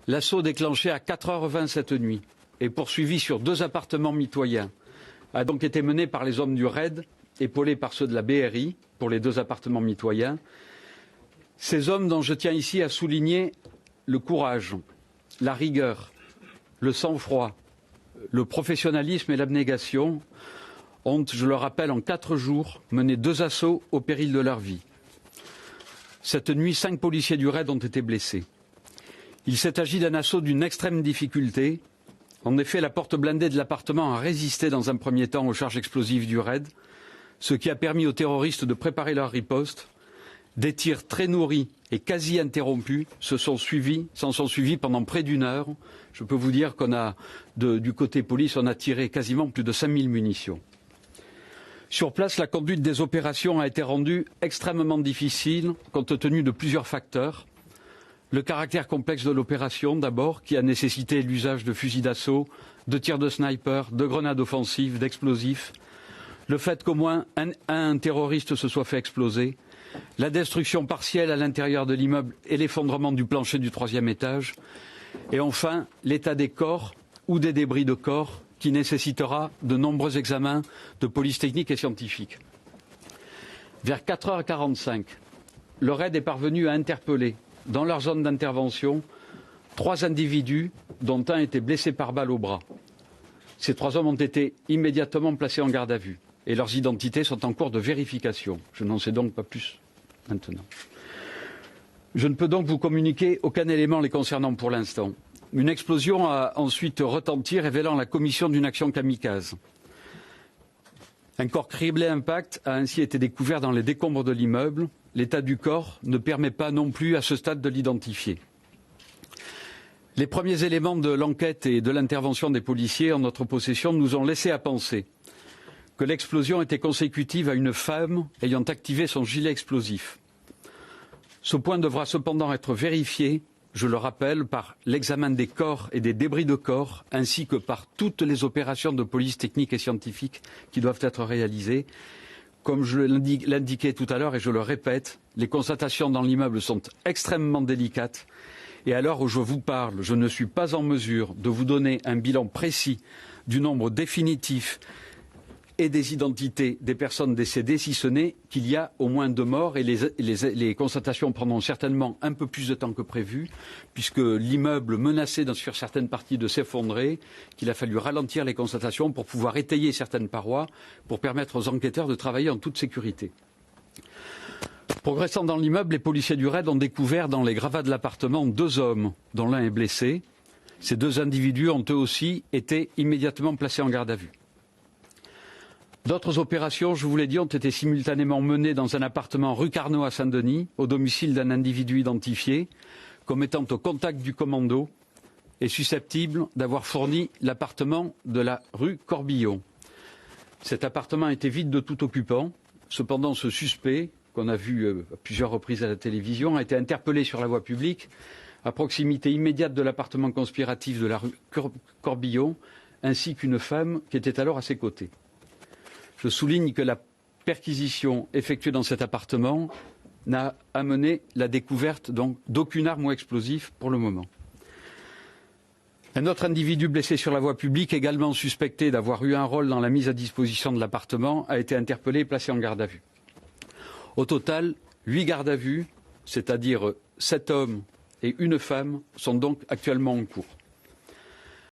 L'assaut déclenché à 4h20 cette nuit et poursuivi sur 2 appartements mitoyens a donc été mené par les hommes du RAID, épaulés par ceux de la BRI pour les 2 appartements mitoyens. Ces hommes dont je tiens ici à souligner le courage, la rigueur, le sang-froid, le professionnalisme et l'abnégation ont, je le rappelle, en 4 jours, mené 2 assauts au péril de leur vie. Cette nuit, 5 policiers du RAID ont été blessés. Il s'est agi d'un assaut d'une extrême difficulté. En effet, la porte blindée de l'appartement a résisté dans un premier temps aux charges explosives du RAID, ce qui a permis aux terroristes de préparer leur riposte. Des tirs très nourris et quasi interrompus s'en sont suivis pendant près d'1 heure. Je peux vous dire qu'on a, du côté police, on a tiré quasiment plus de 5000 munitions. Sur place, la conduite des opérations a été rendue extrêmement difficile compte tenu de plusieurs facteurs. Le caractère complexe de l'opération, d'abord, qui a nécessité l'usage de fusils d'assaut, de tirs de sniper, de grenades offensives, d'explosifs. Le fait qu'au moins un terroriste se soit fait exploser. La destruction partielle à l'intérieur de l'immeuble et l'effondrement du plancher du 3e étage. Et enfin, l'état des corps ou des débris de corps qui nécessitera de nombreux examens de police technique et scientifique. Vers 4h45, le RAID est parvenu à interpeller dans leur zone d'intervention 3 individus dont un était blessé par balle au bras. Ces 3 hommes ont été immédiatement placés en garde à vue et leurs identités sont en cours de vérification. Je n'en sais donc pas plus maintenant. Je ne peux donc vous communiquer aucun élément les concernant pour l'instant. Une explosion a ensuite retenti, révélant la commission d'une action kamikaze. Un corps criblé impact a ainsi été découvert dans les décombres de l'immeuble. L'état du corps ne permet pas non plus à ce stade de l'identifier. Les premiers éléments de l'enquête et de l'intervention des policiers en notre possession nous ont laissé à penser que l'explosion était consécutive à une femme ayant activé son gilet explosif. Ce point devra cependant être vérifié, je le rappelle, par l'examen des corps et des débris de corps, ainsi que par toutes les opérations de police technique et scientifique qui doivent être réalisées. Comme je l'indiquais tout à l'heure et je le répète, les constatations dans l'immeuble sont extrêmement délicates. Et à l'heure où je vous parle, je ne suis pas en mesure de vous donner un bilan précis du nombre définitif et des identités des personnes décédées, si ce n'est qu'il y a au moins 2 morts et les constatations prendront certainement un peu plus de temps que prévu, puisque l'immeuble menaçait sur certaines parties de s'effondrer, qu'il a fallu ralentir les constatations pour pouvoir étayer certaines parois, pour permettre aux enquêteurs de travailler en toute sécurité. Progressant dans l'immeuble, les policiers du RAID ont découvert dans les gravats de l'appartement 2 hommes, dont l'un est blessé. Ces 2 individus ont eux aussi été immédiatement placés en garde à vue. D'autres opérations, je vous l'ai dit, ont été simultanément menées dans un appartement rue Carnot à Saint-Denis, au domicile d'un individu identifié comme étant au contact du commando et susceptible d'avoir fourni l'appartement de la rue Corbillon. Cet appartement était vide de tout occupant. Cependant, ce suspect, qu'on a vu à plusieurs reprises à la télévision, a été interpellé sur la voie publique à proximité immédiate de l'appartement conspiratif de la rue Corbillon, ainsi qu'une femme qui était alors à ses côtés. Je souligne que la perquisition effectuée dans cet appartement n'a amené la découverte d'aucune arme ou explosif pour le moment. Un autre individu blessé sur la voie publique, également suspecté d'avoir eu un rôle dans la mise à disposition de l'appartement, a été interpellé et placé en garde à vue. Au total, 8 gardes à vue, c'est-à-dire 7 hommes et 1 femme, sont donc actuellement en cours.